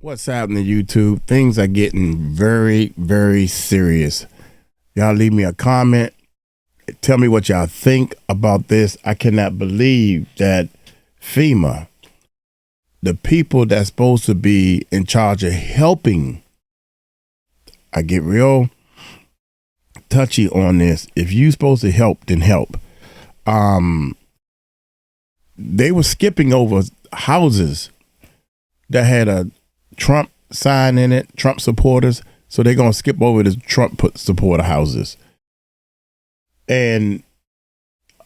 What's happening, YouTube? Things are getting very, very serious. Y'all leave me a comment. Tell me what y'all think about this. I cannot believe that FEMA, the people that's supposed to be in charge of helping, I get real touchy on this. If you supposed to help, then help. They were skipping over houses that had a Trump sign in it, Trump supporters. So they're going to skip over the Trump supporter houses. And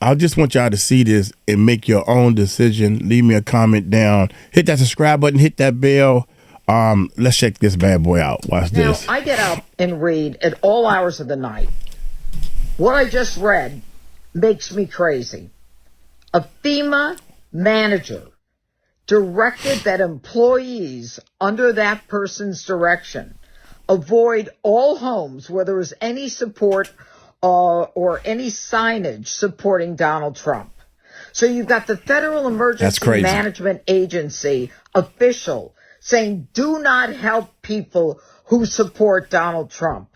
I just want y'all to see this and make your own decision. Leave me a comment down. Hit that subscribe button. Hit that bell. Let's check this bad boy out. Watch this. Now, I get up and read at all hours of the night. What I just read makes me crazy. A FEMA manager directed that employees under that person's direction avoid all homes where there was any support or any signage supporting Donald Trump. So you've got the Federal Emergency Management Agency official saying, do not help people who support Donald Trump.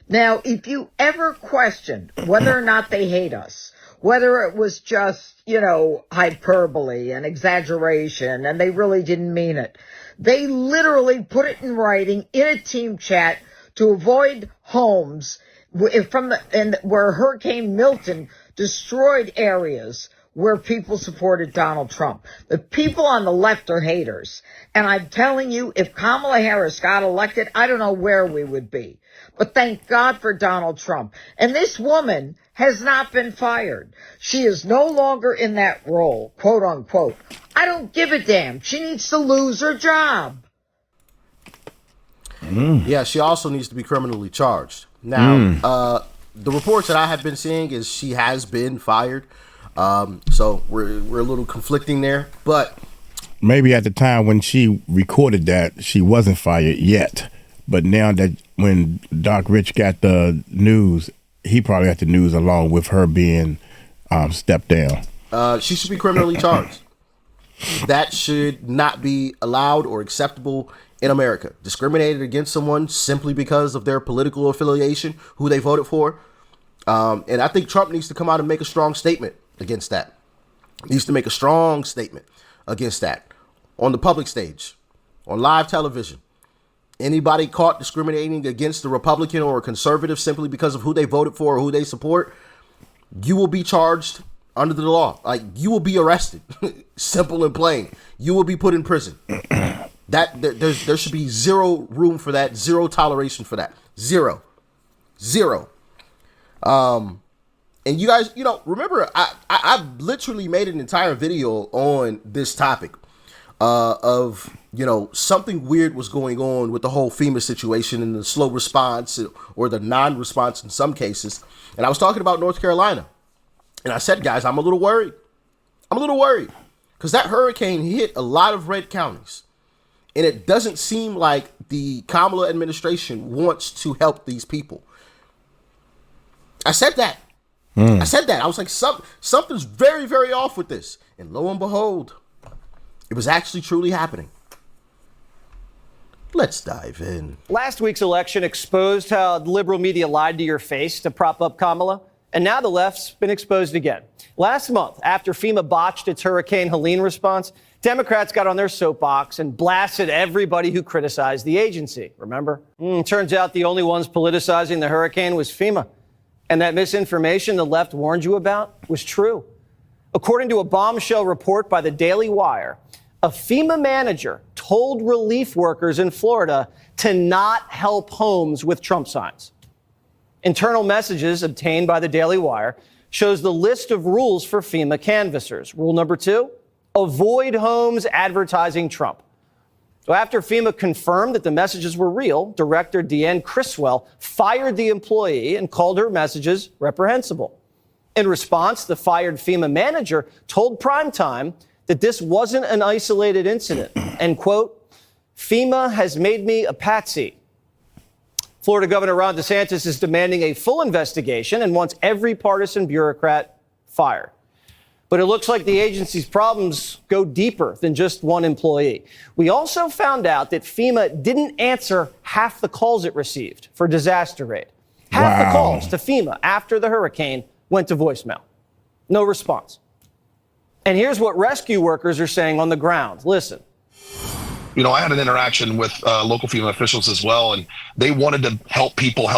Now, if you ever questioned whether or not they hate us, whether it was just, hyperbole and exaggeration, and they really didn't mean it, they literally put it in writing in a team chat to avoid homes where Hurricane Milton destroyed areas where people supported Donald Trump. The people on the left are haters. And I'm telling you, if Kamala Harris got elected, I don't know where we would be. But thank God for Donald Trump. And this woman has not been fired. She is no longer in that role, quote unquote. I don't give a damn. She needs to lose her job. Yeah, she also needs to be criminally charged. Now, the reports that I have been seeing is she has been fired. So we're a little conflicting there, but maybe at the time when she recorded that, she wasn't fired yet. But now that when Doc Rich got the news, he probably got the news along with her being stepped down. She should be criminally charged. That should not be allowed or acceptable in America. Discriminated against someone simply because of their political affiliation, who they voted for. And I think Trump needs to come out and make a strong statement against that. Needs to make a strong statement against that on the public stage, on live television. Anybody caught discriminating against a Republican or a conservative simply because of who they voted for or who they support, you will be charged under the law. Like, you will be arrested. Simple and plain. You will be put in prison. There should be zero room for that, zero toleration for that. Zero. And you guys, remember, I literally made an entire video on this topic of, something weird was going on with the whole FEMA situation and the slow response or the non-response in some cases. And I was talking about North Carolina. And I said, guys, I'm a little worried. Because that hurricane hit a lot of red counties. And it doesn't seem like the Kamala administration wants to help these people. I said that. I was like, something's very, very off with this. And lo and behold, it was actually truly happening. Let's dive in. Last week's election exposed how liberal media lied to your face to prop up Kamala. And now the left's been exposed again. Last month, after FEMA botched its Hurricane Helene response, Democrats got on their soapbox and blasted everybody who criticized the agency. Remember? Turns out the only ones politicizing the hurricane was FEMA. And that misinformation the left warned you about was true. According to a bombshell report by the Daily Wire, a FEMA manager told relief workers in Florida to not help homes with Trump signs. Internal messages obtained by the Daily Wire shows the list of rules for FEMA canvassers. Rule number 2, avoid homes advertising Trump. So after FEMA confirmed that the messages were real, Director Deanne Criswell fired the employee and called her messages reprehensible. In response, the fired FEMA manager told Primetime that this wasn't an isolated incident and, quote, FEMA has made me a patsy. Florida Governor Ron DeSantis is demanding a full investigation and wants every partisan bureaucrat fired. But it looks like the agency's problems go deeper than just one employee. We also found out that FEMA didn't answer half the calls it received for disaster aid. Half the calls to FEMA after the hurricane went to voicemail. No response. And here's what rescue workers are saying on the ground. Listen. You know, I had an interaction with local FEMA officials as well, and they wanted to help people.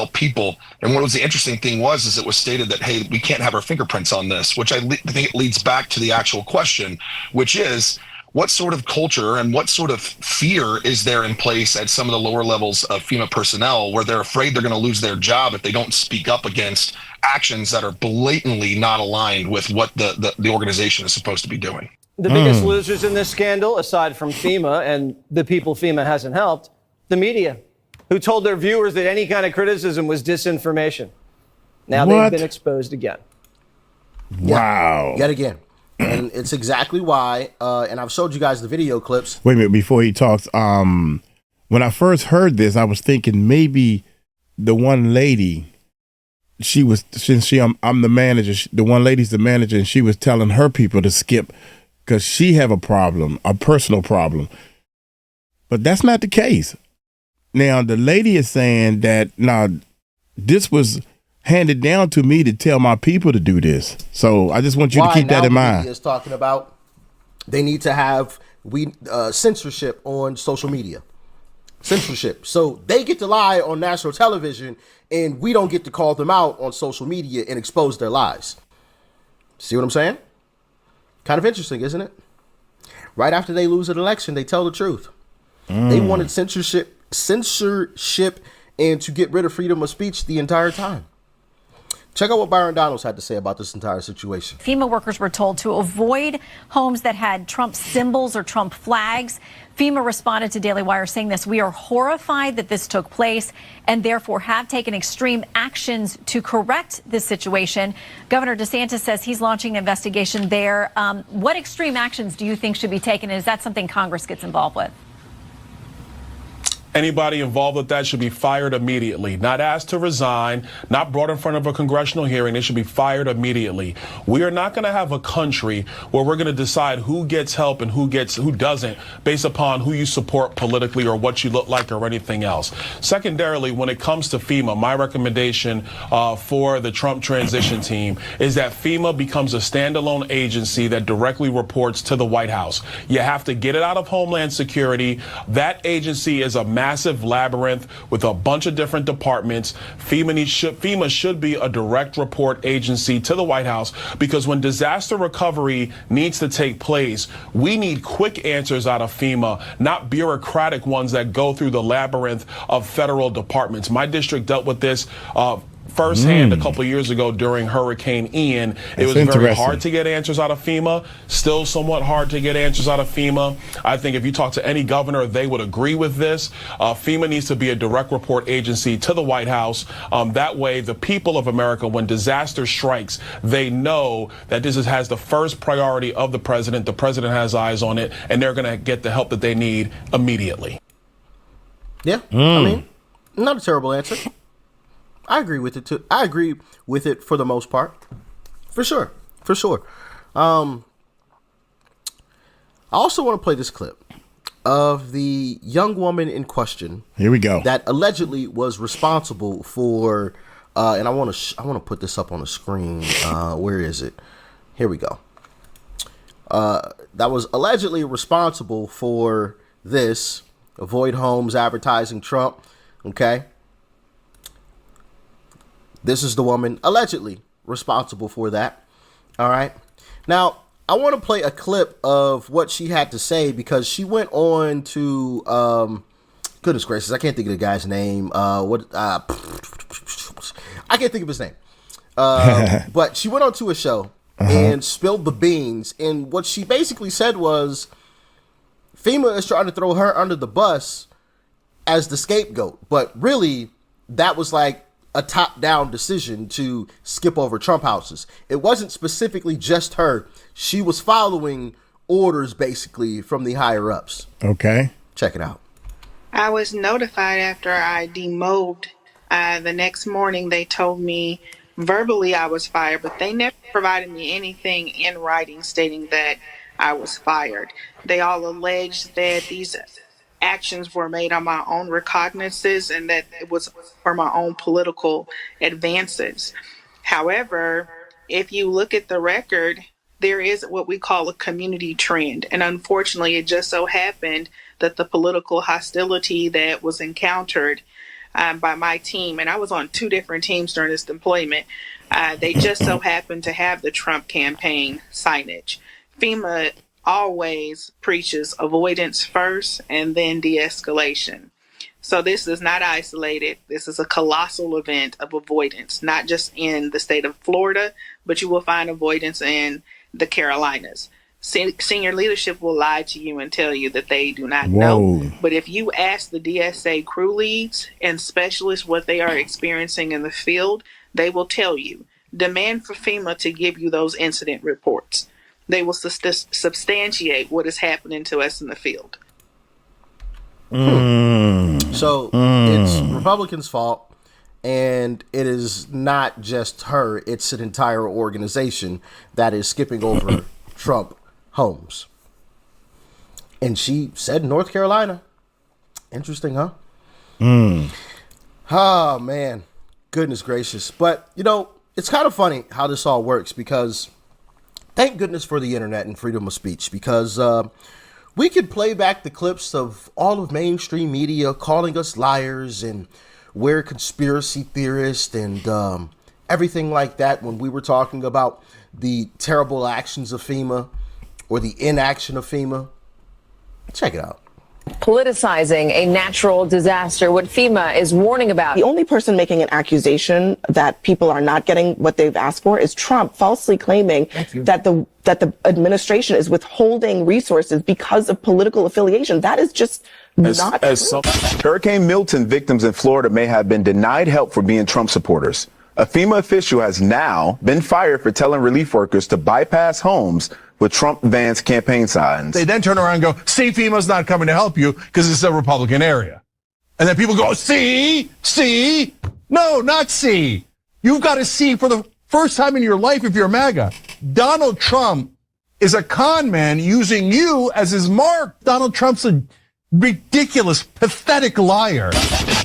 And what was the interesting thing is it was stated that, hey, we can't have our fingerprints on this, which I think it leads back to the actual question, which is, what sort of culture and what sort of fear is there in place at some of the lower levels of FEMA personnel where they're afraid they're going to lose their job if they don't speak up against actions that are blatantly not aligned with what the organization is supposed to be doing? The biggest losers in this scandal, aside from FEMA and the people FEMA hasn't helped, the media, who told their viewers that any kind of criticism was disinformation. Now they've been exposed again. Wow. Yet again. And it's exactly why, and I've showed you guys the video clips. Wait a minute, before he talks, when I first heard this, I was thinking maybe the one lady, I'm the manager, the one lady's the manager, and she was telling her people to skip because she have a problem, a personal problem. But that's not the case. Now, the lady is saying that, this was handed down to me to tell my people to do this. So I just want you to keep that in mind. Media is talking about they need to have censorship on social media. Censorship. So they get to lie on national television and we don't get to call them out on social media and expose their lies. See what I'm saying? Kind of interesting, isn't it? Right after they lose an election, they tell the truth. They wanted censorship and to get rid of freedom of speech the entire time. Check out what Byron Donalds had to say about this entire situation. FEMA workers were told to avoid homes that had Trump symbols or Trump flags. FEMA responded to Daily Wire saying this: "We are horrified that this took place and therefore have taken extreme actions to correct this situation." Governor DeSantis says he's launching an investigation there. What extreme actions do you think should be taken? And is that something Congress gets involved with? Anybody involved with that should be fired immediately, not asked to resign, not brought in front of a congressional hearing. They should be fired immediately. We are not going to have a country where we're going to decide who gets help and who doesn't based upon who you support politically or what you look like or anything else. Secondarily, when it comes to FEMA, my recommendation for the Trump transition team is that FEMA becomes a standalone agency that directly reports to the White House. You have to get it out of Homeland Security. That agency is a massive labyrinth with a bunch of different departments. FEMA should be a direct report agency to the White House, because when disaster recovery needs to take place, we need quick answers out of FEMA, not bureaucratic ones that go through the labyrinth of federal departments. My district dealt with this firsthand a couple of years ago during Hurricane Ian. It was very hard to get answers out of FEMA, still somewhat hard to get answers out of FEMA. I think if you talk to any governor, they would agree with this. FEMA needs to be a direct report agency to the White House. That way, the people of America, when disaster strikes, they know that this has the first priority of the president. The president has eyes on it, and they're going to get the help that they need immediately. Yeah, I mean, not a terrible answer. I agree with it too. I agree with it for the most part, for sure. I also want to play this clip of the young woman in question. Here we go. That allegedly was responsible for, and I want to put this up on the screen. Where is it? Here we go. That was allegedly responsible for this. Avoid homes advertising Trump. Okay. This is the woman allegedly responsible for that. All right. Now, I want to play a clip of what she had to say, because she went on to, goodness gracious, I can't think of the guy's name. I can't think of his name. But she went on to a show and spilled the beans. And what she basically said was FEMA is trying to throw her under the bus as the scapegoat. But really, that was like a top-down decision to skip over Trump houses. It wasn't specifically just her. She was following orders, basically, from the higher-ups. Okay. Check it out. I was notified after I demobbed. The next morning, they told me Verbally, I was fired, but they never provided me anything in writing stating that I was fired. They all alleged that these actions were made on my own recognizances and that it was for my own political advances. However, if you look at the record, there is what we call a community trend. And unfortunately, it just so happened that the political hostility that was encountered by my team, and I was on 2 different teams during this deployment, they just so happened to have the Trump campaign signage. FEMA always preaches avoidance first and then de-escalation. So this is not isolated. This is a colossal event of avoidance, not just in the state of Florida, but you will find avoidance in the Carolinas. Senior leadership will lie to you and tell you that they do not know. But if you ask the DSA crew leads and specialists what they are experiencing in the field, they will tell you. Demand for FEMA to give you those incident reports. They will substantiate what is happening to us in the field. So it's Republicans' fault, and it is not just her, it's an entire organization that is skipping over Trump homes. And she said North Carolina. Interesting, huh? Oh, man. Goodness gracious. But, you know, it's kind of funny how this all works, because thank goodness for the internet and freedom of speech, because we could play back the clips of all of mainstream media calling us liars and we're conspiracy theorists and everything like that when we were talking about the terrible actions of FEMA or the inaction of FEMA. Check it out. Politicizing a natural disaster, what FEMA is warning about. The only person making an accusation that people are not getting what they've asked for is Trump, falsely claiming that the administration is withholding resources because of political affiliation. That is just not true. Hurricane Milton victims in Florida may have been denied help for being Trump supporters. A FEMA official has now been fired for telling relief workers to bypass homes with Trump vans campaign signs. They then turn around and go, see, FEMA's not coming to help you because it's a Republican area. And then people go, see? No, not see. You've got to see for the first time in your life, if you're MAGA, Donald Trump is a con man using you as his mark. Donald Trump's a ridiculous, pathetic liar.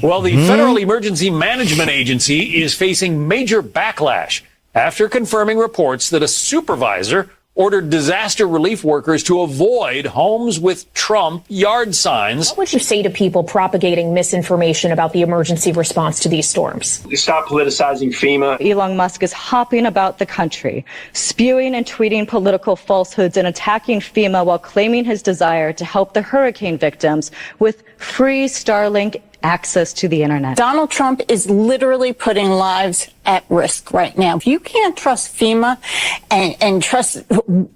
Well, the Federal Emergency Management Agency is facing major backlash after confirming reports that a supervisor ordered disaster relief workers to avoid homes with Trump yard signs. What would you say to people propagating misinformation about the emergency response to these storms? Stop politicizing FEMA. Elon Musk is hopping about the country, spewing and tweeting political falsehoods and attacking FEMA while claiming his desire to help the hurricane victims with free Starlink access to the internet. Donald Trump is literally putting lives at risk right now. If you can't trust FEMA and trust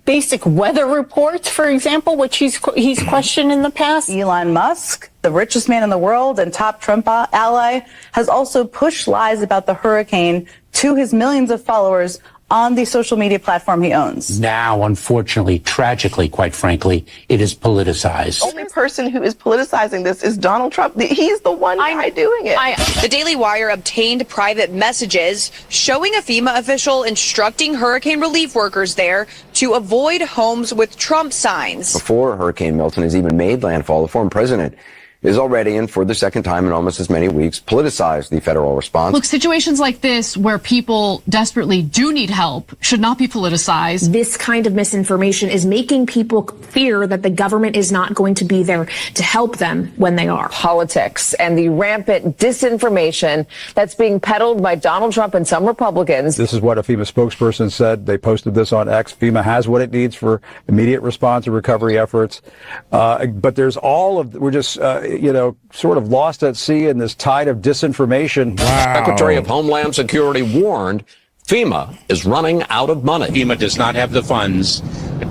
basic weather reports, for example, which he's questioned in the past. Elon Musk, the richest man in the world and top Trump ally, has also pushed lies about the hurricane to his millions of followers on the social media platform he owns. Now, unfortunately, tragically, quite frankly, it is politicized. The only person who is politicizing this is Donald Trump. He's the one guy doing it. The Daily Wire obtained private messages showing a FEMA official instructing hurricane relief workers there to avoid homes with Trump signs. Before Hurricane Milton has even made landfall, the former president is already, and for the second time in almost as many weeks, politicized the federal response. Look, situations like this where people desperately do need help should not be politicized. This kind of misinformation is making people fear that the government is not going to be there to help them when they are. Politics and the rampant disinformation that's being peddled by Donald Trump and some Republicans. This is what a FEMA spokesperson said. They posted this on X. FEMA has what it needs for immediate response and recovery efforts. But there's we're just, sort of lost at sea in this tide of disinformation. Wow. Secretary of Homeland Security warned FEMA is running out of money. FEMA does not have the funds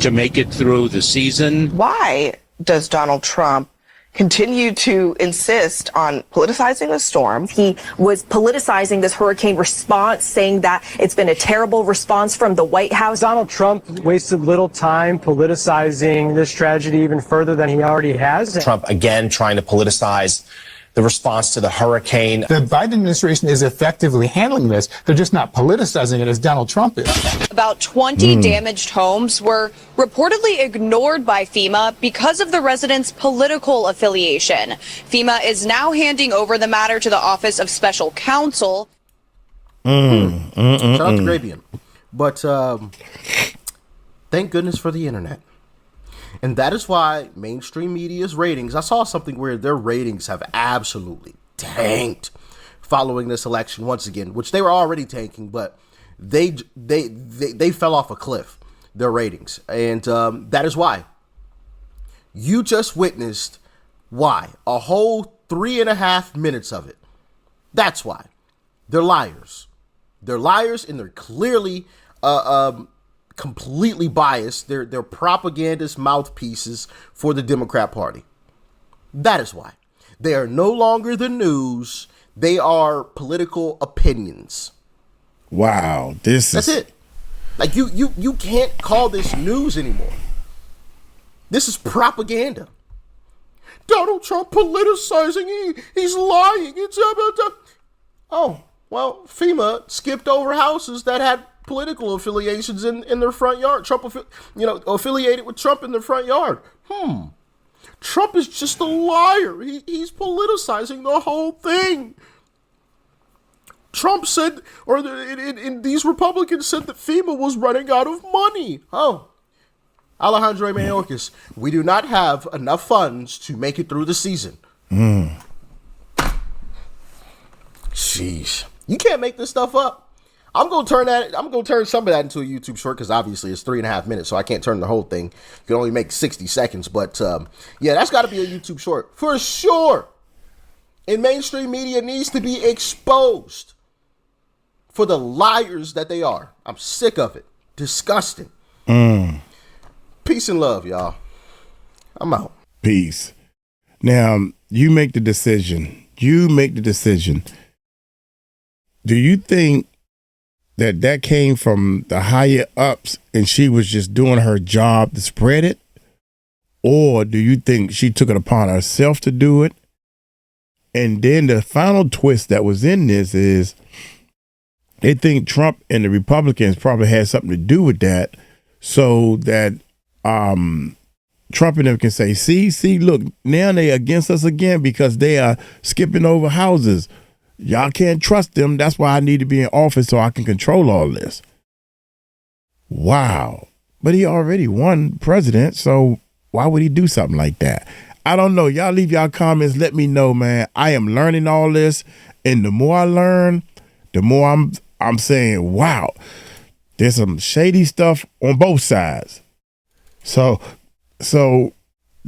to make it through the season. Why does Donald Trump continue to insist on politicizing the storm? He was politicizing this hurricane response, saying that it's been a terrible response from the White House. Donald Trump wasted little time politicizing this tragedy even further than he already has. Trump, again, trying to politicize the response to the hurricane. The Biden administration is effectively handling this. They're just not politicizing it as Donald Trump is. About 20 damaged homes were reportedly ignored by FEMA because of the residents' political affiliation. FEMA is now handing over the matter to the Office of Special Counsel. Shout out to Grabian. But thank goodness for the internet. And that is why mainstream media's ratings, I saw something where their ratings have absolutely tanked following this election once again, which they were already tanking, but they fell off a cliff, their ratings. And that is why you just witnessed a whole 3.5 minutes of it. That's why. They're liars. They're liars, and they're clearly completely biased. They're propagandist mouthpieces for the Democrat Party. That is why. They are no longer the news. They are political opinions. Wow. That's it. Like you can't call this news anymore. This is propaganda. Donald Trump politicizing. He's lying. It's oh, well, FEMA skipped over houses that had political affiliations in their front yard. Trump, affiliated with Trump in their front yard. Trump is just a liar. He's politicizing the whole thing. Trump said, these Republicans said that FEMA was running out of money. Oh, 𝗟𝐿𝐿 Mayorkas, we do not have enough funds to make it through the season. Sheesh. You can't make this stuff up. I'm gonna turn some of that into a YouTube short because obviously it's 3.5 minutes, so I can't turn the whole thing. You can only make 60 seconds, but yeah, that's got to be a YouTube short for sure. And mainstream media needs to be exposed for the liars that they are. I'm sick of it. Disgusting. Peace and love, y'all. I'm out. Peace. Now you make the decision. Do you think that came from the higher ups and she was just doing her job to spread it? Or do you think she took it upon herself to do it? And then the final twist that was in this is they think Trump and the Republicans probably had something to do with that, so that Trump and them can say, see, look, now they against us again because they are skipping over houses. Y'all can't trust them. That's why I need to be in office so I can control all this. Wow. But he already won president, so why would he do something like that? I don't know. Y'all leave y'all comments. Let me know, man. I am learning all this, and the more I learn, the more I'm saying, wow, there's some shady stuff on both sides. So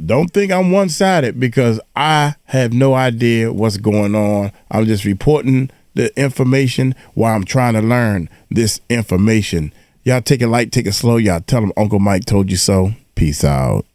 don't think I'm one-sided because I have no idea what's going on. I'm just reporting the information while I'm trying to learn this information. Y'all take it light, take it slow. Y'all tell them Uncle Mike told you so. Peace out.